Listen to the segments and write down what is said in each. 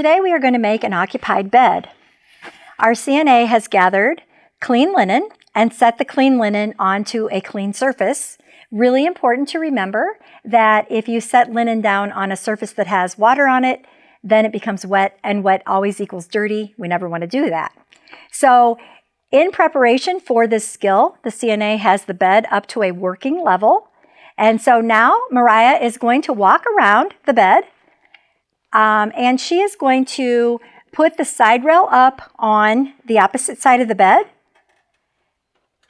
Today we are going to make an occupied bed. Our CNA has gathered clean linen and set the clean linen onto a clean surface. Really important to remember that if you set linen down on a surface that has water on it, then it becomes wet, and wet always equals dirty. We never want to do that. So in preparation for this skill, the CNA has the bed up to a working level. And so now Mariah is going to walk around the bed, and she is going to put the side rail up on the opposite side of the bed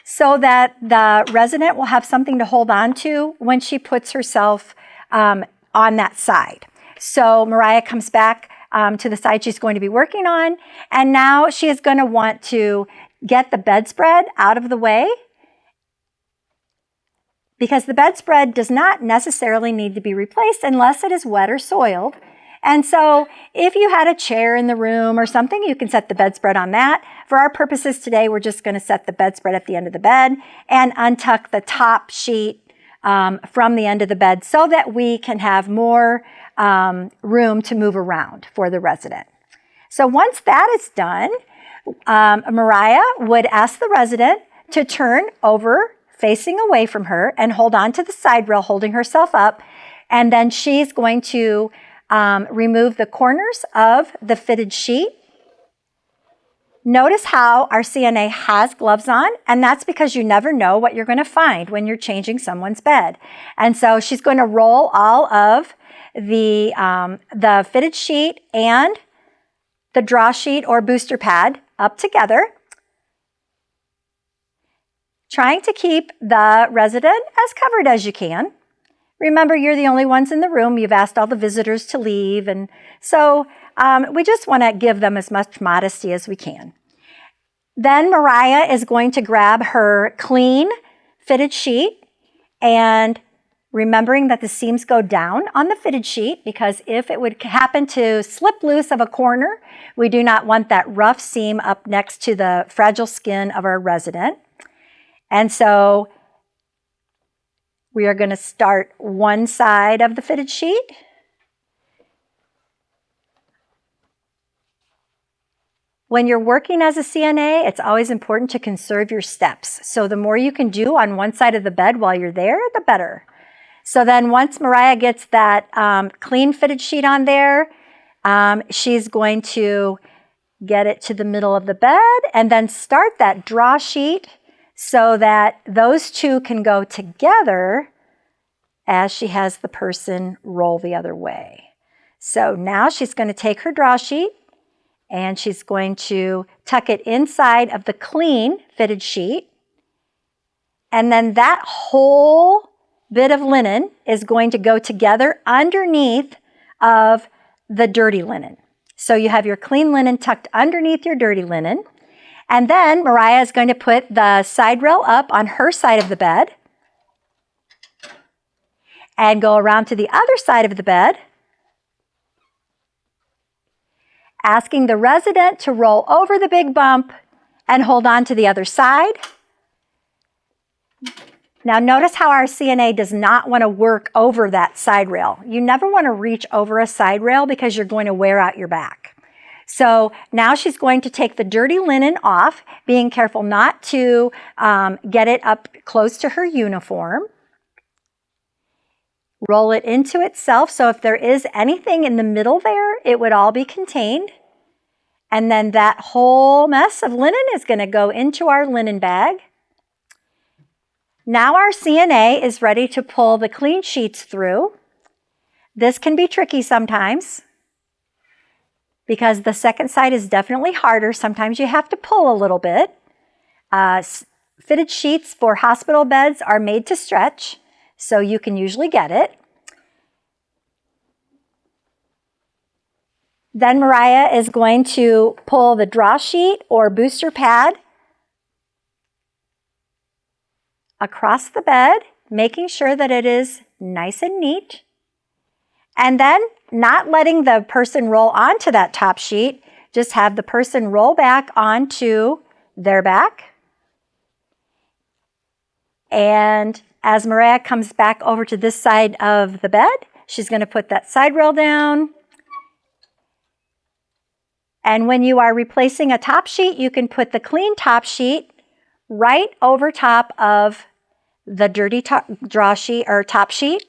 so that the resident will have something to hold on to when she puts herself on that side. So Mariah comes back to the side she's going to be working on, and now she is going to want to get the bedspread out of the way, because the bedspread does not necessarily need to be replaced unless it is wet or soiled. And so if you had a chair in the room or something, you can set the bedspread on that. For our purposes today, we're just going to set the bedspread at the end of the bed and untuck the top sheet from the end of the bed so that we can have more room to move around for the resident. So once that is done, Mariah would ask the resident to turn over facing away from her and hold on to the side rail, holding herself up. And then she's going to remove the corners of the fitted sheet. Notice how our CNA has gloves on, and that's because you never know what you're going to find when you're changing someone's bed. And so she's going to roll all of the fitted sheet and the draw sheet or booster pad up together, trying to keep the resident as covered as you can. Remember, you're the only ones in the room. You've asked all the visitors to leave. And so we just want to give them as much modesty as we can. Then Mariah is going to grab her clean fitted sheet, and remembering that the seams go down on the fitted sheet, because if it would happen to slip loose of a corner, we do not want that rough seam up next to the fragile skin of our resident. And so we are going to start one side of the fitted sheet. When you're working as a CNA, it's always important to conserve your steps. So the more you can do on one side of the bed while you're there, the better. So then once Mariah gets that clean fitted sheet on there, she's going to get it to the middle of the bed and then start that draw sheet so that those two can go together as she has the person roll the other way. So now she's going to take her draw sheet and she's going to tuck it inside of the clean fitted sheet. And then that whole bit of linen is going to go together underneath of the dirty linen. So you have your clean linen tucked underneath your dirty linen. And then Mariah is going to put the side rail up on her side of the bed and go around to the other side of the bed, asking the resident to roll over the big bump and hold on to the other side. Now notice how our CNA does not want to work over that side rail. You never want to reach over a side rail because you're going to wear out your back. So now she's going to take the dirty linen off, being careful not to get it up close to her uniform. Roll it into itself, so if there is anything in the middle there, it would all be contained. And then that whole mess of linen is going to go into our linen bag. Now our CNA is ready to pull the clean sheets through. This can be tricky sometimes, because the second side is definitely harder. Sometimes you have to pull a little bit. Fitted sheets for hospital beds are made to stretch, so you can usually get it. Then Mariah is going to pull the draw sheet or booster pad across the bed, making sure that it is nice and neat. And then not letting the person roll onto that top sheet, just have the person roll back onto their back. And as Mariah comes back over to this side of the bed, she's going to put that side rail down And when you are replacing a top sheet, you can put the clean top sheet right over top of the dirty draw sheet or top sheet.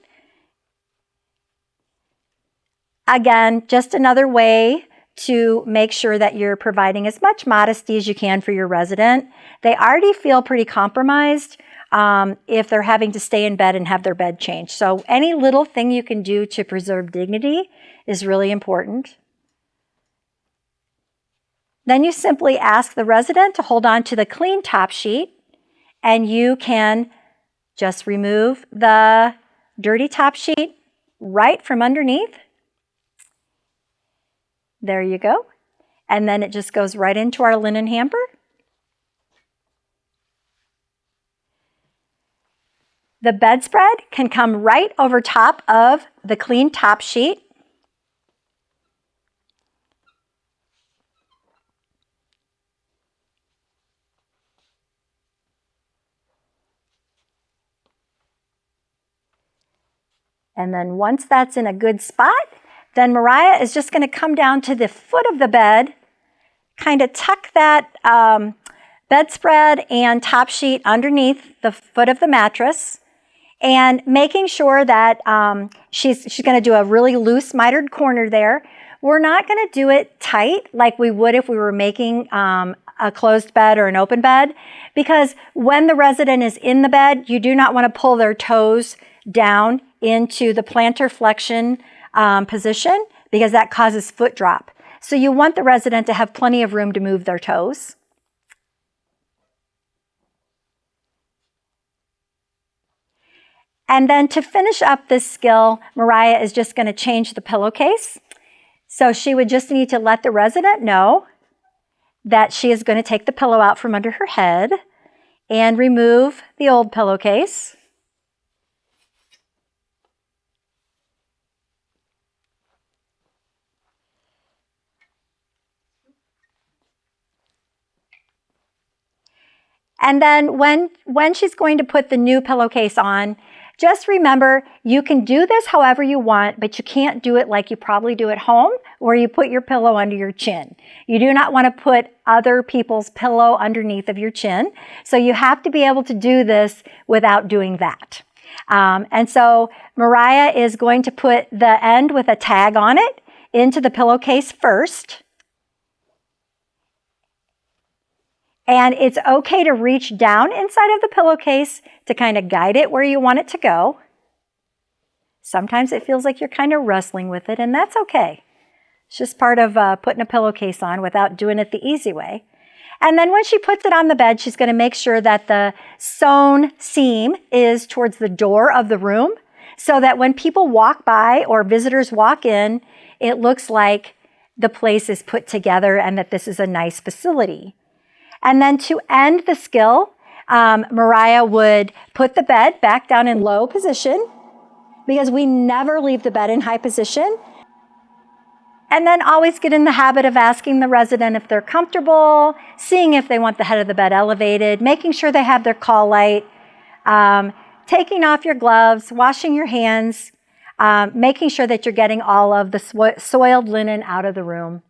Again, just another way to make sure that you're providing as much modesty as you can for your resident. They already feel pretty compromised if they're having to stay in bed and have their bed changed. So any little thing you can do to preserve dignity is really important. Then you simply ask the resident to hold on to the clean top sheet, and you can just remove the dirty top sheet right from underneath. There you go. And then it just goes right into our linen hamper. The bedspread can come right over top of the clean top sheet. And then once that's in a good spot, then Mariah is just going to come down to the foot of the bed, kind of tuck that bedspread and top sheet underneath the foot of the mattress, and making sure that she's going to do a really loose mitered corner there. We're not going to do it tight like we would if we were making a closed bed or an open bed, because when the resident is in the bed, you do not want to pull their toes down into the plantar flexion position, because that causes foot drop. So you want the resident to have plenty of room to move their toes. And then to finish up this skill, Mariah is just going to change the pillowcase. So she would just need to let the resident know that she is going to take the pillow out from under her head and remove the old pillowcase. And then when she's going to put the new pillowcase on, just remember, you can do this however you want, but you can't do it like you probably do at home, where you put your pillow under your chin. You do not want to put other people's pillow underneath of your chin. So you have to be able to do this without doing that. And so Mariah is going to put the end with a tag on it into the pillowcase first. And it's okay to reach down inside of the pillowcase to kind of guide it where you want it to go. Sometimes it feels like you're kind of wrestling with it, and that's okay. It's just part of putting a pillowcase on without doing it the easy way. And then when she puts it on the bed, she's going to make sure that the sewn seam is towards the door of the room, so that when people walk by or visitors walk in, it looks like the place is put together and that this is a nice facility. And then to end the skill, Mariah would put the bed back down in low position, because we never leave the bed in high position. And then always get in the habit of asking the resident if they're comfortable, seeing if they want the head of the bed elevated, making sure they have their call light, taking off your gloves, washing your hands, making sure that you're getting all of the soiled linen out of the room.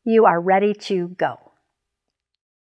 You are ready to go.